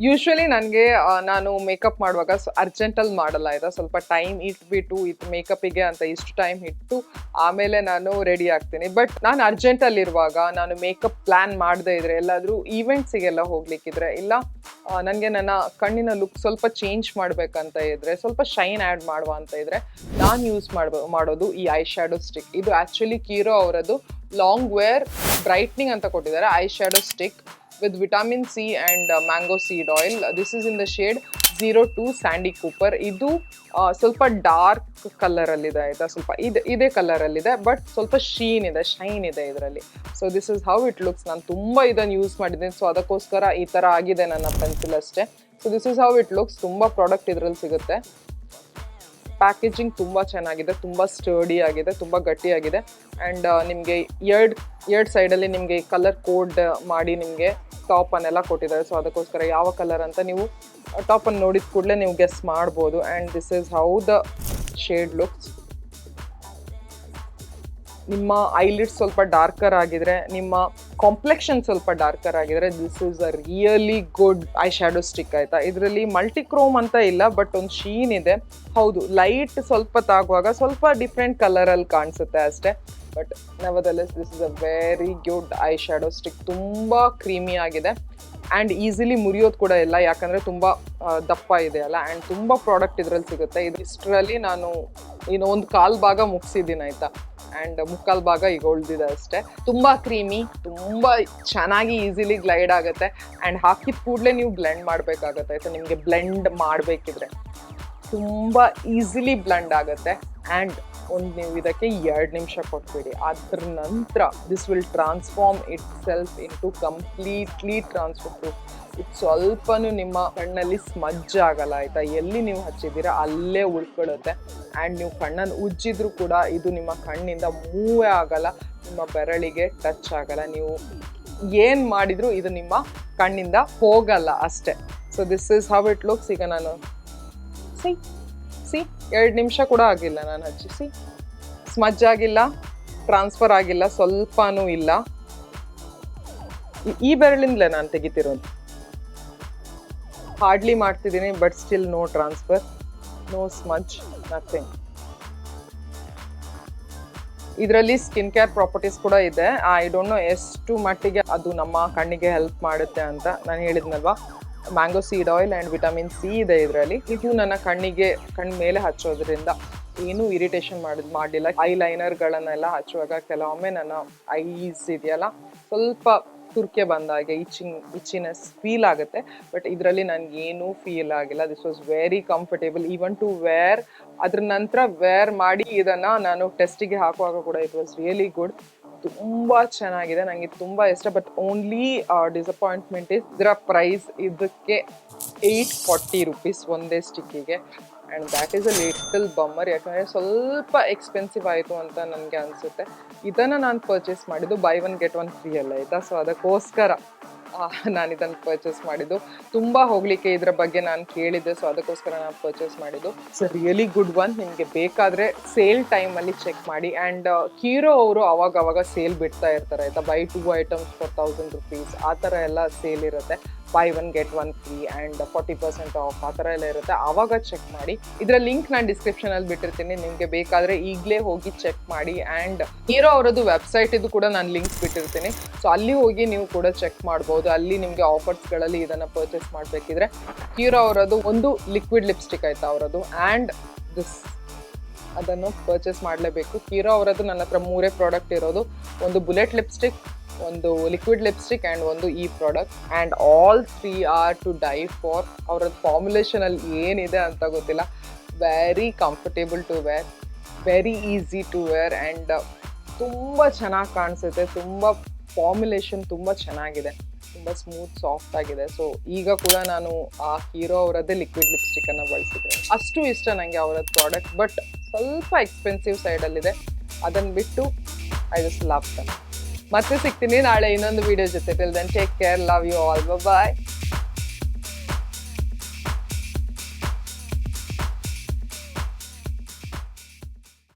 Usually ನನಗೆ ನಾನು makeup ಮಾಡುವಾಗ ಅರ್ಜೆಂಟಲ್ಲಿ ಮಾಡಲ್ಲ ಆಯಿತಾ, ಸ್ವಲ್ಪ ಟೈಮ್ ಇಟ್ಬಿಟ್ಟು ಮೇಕಪ್ಪಿಗೆ ಅಂತ ಇಷ್ಟು ಟೈಮ್ ಇಟ್ಟು ಆಮೇಲೆ ನಾನು ರೆಡಿ ಆಗ್ತೀನಿ. ಬಟ್ ನಾನು ಅರ್ಜೆಂಟಲ್ಲಿರುವಾಗ ನಾನು ಮೇಕಪ್ ಪ್ಲ್ಯಾನ್ ಮಾಡದೇ ಇದ್ರೆ, ಎಲ್ಲಾದರೂ ಈವೆಂಟ್ಸಿಗೆಲ್ಲ ಹೋಗ್ಲಿಕ್ಕಿದ್ರೆ, ಇಲ್ಲ ನನಗೆ ನನ್ನ ಕಣ್ಣಿನ ಲುಕ್ ಸ್ವಲ್ಪ ಚೇಂಜ್ ಮಾಡಬೇಕಂತ ಇದ್ದರೆ, ಸ್ವಲ್ಪ ಶೈನ್ ಆ್ಯಡ್ ಮಾಡುವ ಅಂತ ಇದ್ದರೆ, ನಾನು ಯೂಸ್ ಮಾಡೋದು ಈ ಐ ಶ್ಯಾಡೋ ಸ್ಟಿಕ್. ಇದು ಆ್ಯಕ್ಚುಲಿ ಕೀರೋ ಅವರದ್ದು ಲಾಂಗ್ ವೇರ್ ಬ್ರೈಟ್ನಿಂಗ್ ಅಂತ ಕೊಟ್ಟಿದ್ದಾರೆ, I shadow stick with vitamin C and mango seed oil. This is in the shade 02 Sandy Cooper. ಇದು ಸ್ವಲ್ಪ ಡಾರ್ಕ್ ಕಲರಲ್ಲಿದೆ ಆಯಿತಾ, ಸ್ವಲ್ಪ ಇದೇ ಕಲರಲ್ಲಿದೆ, ಬಟ್ ಸ್ವಲ್ಪ ಶೈನ್ ಇದೆ ಇದರಲ್ಲಿ. So this is how it looks. ನಾನು ತುಂಬ ಇದನ್ನು ಯೂಸ್ ಮಾಡಿದ್ದೀನಿ, ಸೊ ಅದಕ್ಕೋಸ್ಕರ ಈ ಥರ ಆಗಿದೆ ನನ್ನ ಪೆನ್ಸಿಲ್ ಅಷ್ಟೇ. So this is how it looks. ತುಂಬ ಪ್ರಾಡಕ್ಟ್ ಇದರಲ್ಲಿ ಸಿಗುತ್ತೆ. ಪ್ಯಾಕೇಜಿಂಗ್ ತುಂಬ ಚೆನ್ನಾಗಿದೆ, ತುಂಬ ಸ್ಟರ್ಡಿ ಆಗಿದೆ, ತುಂಬ ಗಟ್ಟಿಯಾಗಿದೆ. ಆ್ಯಂಡ್ ನಿಮಗೆ ಎರಡು ಸೈಡಲ್ಲಿ ನಿಮಗೆ ಕಲರ್ ಕೋಡ್ ಮಾಡಿ ನಿಮಗೆ ಟಾಪನ್ನೆಲ್ಲ ಕೊಟ್ಟಿದ್ದಾರೆ. ಸೊ ಅದಕ್ಕೋಸ್ಕರ ಯಾವ ಕಲರ್ ಅಂತ ನೀವು ಟಾಪನ್ನು ನೋಡಿದ ಕೂಡಲೇ ನೀವು ಗೆಸ್ ಮಾಡ್ಬೋದು. And this is how the shade looks. ನಿಮ್ಮ ಐಲಿಡ್ ಸ್ವಲ್ಪ ಡಾರ್ಕರ್ ಆಗಿದ್ರೆ, ನಿಮ್ಮ ಕಾಂಪ್ಲೆಕ್ಷನ್ ಸ್ವಲ್ಪ ಡಾರ್ಕರ್ ಆಗಿದ್ರೆ, this is a really good eye shadow stick ಆಯಿತಾ. ಇದರಲ್ಲಿ ಮಲ್ಟಿಕ್ರೋಮ್ ಅಂತ ಇಲ್ಲ, ಬಟ್ ಒಂದು ಶೀನ್ ಇದೆ. ಹೌದು, ಲೈಟ್ ಸ್ವಲ್ಪ ತಾಗುವಾಗ ಸ್ವಲ್ಪ ಡಿಫ್ರೆಂಟ್ ಕಲರಲ್ಲಿ ಕಾಣಿಸುತ್ತೆ ಅಷ್ಟೇ. But nevertheless this is a very good eye shadow stick. ತುಂಬ ಕ್ರೀಮಿ ಆಗಿದೆ ಆ್ಯಂಡ್ ಈಸಿಲಿ ಮುರಿಯೋದು ಕೂಡ ಇಲ್ಲ, ಯಾಕಂದರೆ ತುಂಬ ದಪ್ಪ ಇದೆ ಅಲ್ಲ. ಆ್ಯಂಡ್ ತುಂಬ ಪ್ರಾಡಕ್ಟ್ ಇದರಲ್ಲಿ ಸಿಗುತ್ತೆ. ಇಷ್ಟರಲ್ಲಿ ನಾನು ಇನ್ನು ಒಂದು ಕಾಲು ಭಾಗ ಮುಗಿಸಿದ್ದೀನಿ ಆಯಿತಾ. ಆ್ಯಂಡ್ ಮುಕ್ಕಾಲು ಭಾಗ ಈಗ ಉಳಿದಿದೆ ಅಷ್ಟೇ. ತುಂಬ ಕ್ರೀಮಿ, ತುಂಬ ಚೆನ್ನಾಗಿ ಈಸಿಲಿ ಗ್ಲೈಡ್ ಆಗುತ್ತೆ. ಆ್ಯಂಡ್ ಹಾಕಿದ ಕೂಡಲೇ ನೀವು ಬ್ಲೆಂಡ್ ಮಾಡಬೇಕಾಗತ್ತೆ ಆಯಿತಾ. ನಿಮಗೆ ಬ್ಲೆಂಡ್ ಮಾಡಬೇಕಿದ್ರೆ ತುಂಬ ಈಸಿಲಿ ಬ್ಲೆಂಡ್ ಆಗುತ್ತೆ. ಆ್ಯಂಡ್ ನೀವು ಇದಕ್ಕೆ 2 ನಿಮಿಷ ಕೊಟ್ಬಿಡಿ, ಅದ್ರ ನಂತರ this will transform it self into completely transfer proof. ಇದು ಸ್ವಲ್ಪನೂ ನಿಮ್ಮ ಕಣ್ಣಲ್ಲಿ ಸ್ಮಜ್ ಆಗಲ್ಲ ಆಯಿತಾ. ಎಲ್ಲಿ ನೀವು ಹಚ್ಚಿದ್ದೀರಾ ಅಲ್ಲೇ ಉಳ್ಕೊಳ್ಳುತ್ತೆ. ಆ್ಯಂಡ್ ನೀವು ಕಣ್ಣನ್ನು ಉಜ್ಜಿದ್ರೂ ಕೂಡ ಇದು ನಿಮ್ಮ ಕಣ್ಣಿಂದ ಮೂವೇ ಆಗಲ್ಲ, ನಿಮ್ಮ ಬೆರಳಿಗೆ ಟಚ್ ಆಗಲ್ಲ. ನೀವು ಏನು ಮಾಡಿದರೂ ಇದು ನಿಮ್ಮ ಕಣ್ಣಿಂದ ಹೋಗಲ್ಲ ಅಷ್ಟೇ. So this is how it looks. ಈಗ ನಾನು ಸಿ 2 ನಿಮಿಷ ಕೂಡ ಆಗಿಲ್ಲ ನಾನು ಹಚ್ಚಿಸಿ, ಸ್ಮಜ್ ಆಗಿಲ್ಲ, ಟ್ರಾನ್ಸ್ಫರ್ ಆಗಿಲ್ಲ, ಸ್ವಲ್ಪನೂ ಇಲ್ಲ. ಈ ಬೆರಳಿಂದಲೇ ನಾನು ತೆಗಿತಿರೋದು. ಹಾರ್ಡ್ಲಿ ಮಾಡ್ತಿದ್ದೀನಿ, but still no transfer, no smudge, nothing. ಇದರಲ್ಲಿ ಸ್ಕಿನ್ ಕೇರ್ ಪ್ರಾಪರ್ಟೀಸ್ ಕೂಡ ಇದೆ. ಐ ಡೋಂಟ್ ನೋ ಎಷ್ಟು ಮಟ್ಟಿಗೆ ಅದು ನಮ್ಮ ಕಣ್ಣಿಗೆ ಹೆಲ್ಪ್ ಮಾಡುತ್ತೆ ಅಂತ. ನಾನು ಹೇಳಿದ್ನಲ್ವಾ, mango seed oil and vitamin C ಇದೆ ಇದರಲ್ಲಿ. ಇದು ನನ್ನ ಕಣ್ಣು ಮೇಲೆ ಹಚ್ಚೋದ್ರಿಂದ ಏನೂ ಇರಿಟೇಷನ್ ಮಾಡಲಿಲ್ಲ. ಐ ಲೈನರ್ಗಳನ್ನೆಲ್ಲ ಹಚ್ಚುವಾಗ ಕೆಲವೊಮ್ಮೆ ನನ್ನ ಐಸ್ ಇದೆಯಲ್ಲ ಸ್ವಲ್ಪ ತುರ್ಕೆ ಬಂದಾಗೆ ಇಚ್ಚಿನೆಸ್ ಫೀಲ್ ಆಗುತ್ತೆ. ಬಟ್ ಇದರಲ್ಲಿ ನನಗೇನೂ ಫೀಲ್ ಆಗಿಲ್ಲ. This was very comfortable even to wear. ಅದ್ರ ನಂತರ ವೇರ್ ಮಾಡಿ ಇದನ್ನು ನಾನು ಟೆಸ್ಟಿಗೆ ಹಾಕುವಾಗ ಕೂಡ ಇಟ್ ವಾಸ್ ರಿಯಲಿ ಗುಡ್. ತುಂಬ ಚೆನ್ನಾಗಿದೆ, ನನಗೆ ತುಂಬ ಇಷ್ಟ. ಬಟ್ ಓನ್ಲಿ ಡಿಸಪಾಯಿಂಟ್ಮೆಂಟ್ ಇಸ್ ಇದರ ಪ್ರೈಸ್. ಇದಕ್ಕೆ 840 ರೂಪೀಸ್ ಒಂದೇ ಸ್ಟಿಕ್ಕಿಗೆ. And that is a little bummer, ಯಾಕಂದರೆ ಸ್ವಲ್ಪ ಎಕ್ಸ್ಪೆನ್ಸಿವ್ ಆಯಿತು ಅಂತ ನನಗೆ ಅನಿಸುತ್ತೆ. ಇದನ್ನು ನಾನು ಪರ್ಚೇಸ್ ಮಾಡಿದ್ದು ಬೈ 1 get 1 ಫ್ರೀ ಅಲ್ಲ ಆಯಿತಾ. ಸೊ ಅದಕ್ಕೋಸ್ಕರ ನಾನು ಇದನ್ನು ಪರ್ಚೇಸ್ ಮಾಡಿದ್ದು. ತುಂಬ ಹೋಗಲಿಕ್ಕೆ ಇದರ ಬಗ್ಗೆ ನಾನು ಕೇಳಿದ್ದೆ, ಸೊ ಅದಕ್ಕೋಸ್ಕರ ನಾನು ಪರ್ಚೇಸ್ ಮಾಡಿದ್ದು. So really good one. ನಿಮಗೆ ಬೇಕಾದರೆ ಸೇಲ್ ಟೈಮಲ್ಲಿ ಚೆಕ್ ಮಾಡಿ. ಆ್ಯಂಡ್ ಕೀರೋ ಅವರು ಅವಾಗವಾಗ ಸೇಲ್ ಬಿಡ್ತಾ ಇರ್ತಾರೆ ಆಯಿತಾ. ಬೈ 2 items for 1000 rupees ಆ ಥರ ಎಲ್ಲ ಸೇಲ್ ಇರುತ್ತೆ. By 1 get 1 free and 40% of ಆ ಥರ ಎಲ್ಲ ಇರುತ್ತೆ. ಆವಾಗ ಚೆಕ್ ಮಾಡಿ. ಇದರ ಲಿಂಕ್ ನಾನು ಡಿಸ್ಕ್ರಿಪ್ಷನಲ್ಲಿ ಬಿಟ್ಟಿರ್ತೀನಿ, ನಿಮಗೆ ಬೇಕಾದರೆ ಈಗಲೇ ಹೋಗಿ ಚೆಕ್ ಮಾಡಿ. ಆ್ಯಂಡ್ ಕೀರೋ ಅವರದ್ದು ವೆಬ್ಸೈಟ್ ಇದು ಕೂಡ ನಾನು ಲಿಂಕ್ಸ್ ಬಿಟ್ಟಿರ್ತೀನಿ. ಸೊ ಅಲ್ಲಿ ಹೋಗಿ ನೀವು ಕೂಡ ಚೆಕ್ ಮಾಡ್ಬೋದು. ಅಲ್ಲಿ ನಿಮಗೆ ಆಫರ್ಸ್ಗಳಲ್ಲಿ ಇದನ್ನು ಪರ್ಚೇಸ್ ಮಾಡಬೇಕಿದ್ರೆ ಕೀರೋ ಅವರದ್ದು ಒಂದು ಲಿಕ್ವಿಡ್ ಲಿಪ್ಸ್ಟಿಕ್ ಆಯಿತಾ ಅವರದ್ದು, ಆ್ಯಂಡ್ ದಿಸ್ ಅದನ್ನು ಪರ್ಚೇಸ್ ಮಾಡಲೇಬೇಕು. ಕೀರೋ ಅವರದ್ದು ನನ್ನ ಹತ್ರ 3 ಪ್ರಾಡಕ್ಟ್ ಇರೋದು. ಒಂದು ಬುಲೆಟ್ ಲಿಪ್ಸ್ಟಿಕ್, ಒಂದು ಲಿಕ್ವಿಡ್ ಲಿಪ್ಸ್ಟಿಕ್ ಆ್ಯಂಡ್ ಒಂದು ಈ product. And all 3 are to die for. ಅವರದ್ದು ಫಾರ್ಮುಲೇಷನಲ್ಲಿ ಏನಿದೆ ಅಂತ ಗೊತ್ತಿಲ್ಲ. Very comfortable to wear, very easy to wear, and ತುಂಬ ಚೆನ್ನಾಗಿ ಕಾಣಿಸುತ್ತೆ. ತುಂಬ ಫಾರ್ಮುಲೇಷನ್ ತುಂಬ ಚೆನ್ನಾಗಿದೆ, ತುಂಬ ಸ್ಮೂತ್ ಸಾಫ್ಟ್ ಆಗಿದೆ. ಸೊ ಈಗ ಕೂಡ ನಾನು ಆ ಹೀರೋ ಅವರದ್ದೇ ಲಿಕ್ವಿಡ್ ಲಿಪ್ಸ್ಟಿಕ್ಕನ್ನು ಬಳಸಿದ್ರೆ ಅಷ್ಟು ಇಷ್ಟ ನನಗೆ ಅವರದ್ದು ಪ್ರಾಡಕ್ಟ್. ಬಟ್ ಸ್ವಲ್ಪ ಎಕ್ಸ್ಪೆನ್ಸಿವ್ ಸೈಡಲ್ಲಿದೆ. ಅದನ್ನು ಬಿಟ್ಟು ಐ ಜಸ್ಟ್ ಲವ್ ದಮ್. ಮತ್ತೆ ಸಿಗ್ತೀನಿ ನಾಳೆ ಇನ್ನೊಂದು ವಿಡಿಯೋ ಜೊತೆ. Till then take care, love you all, bye.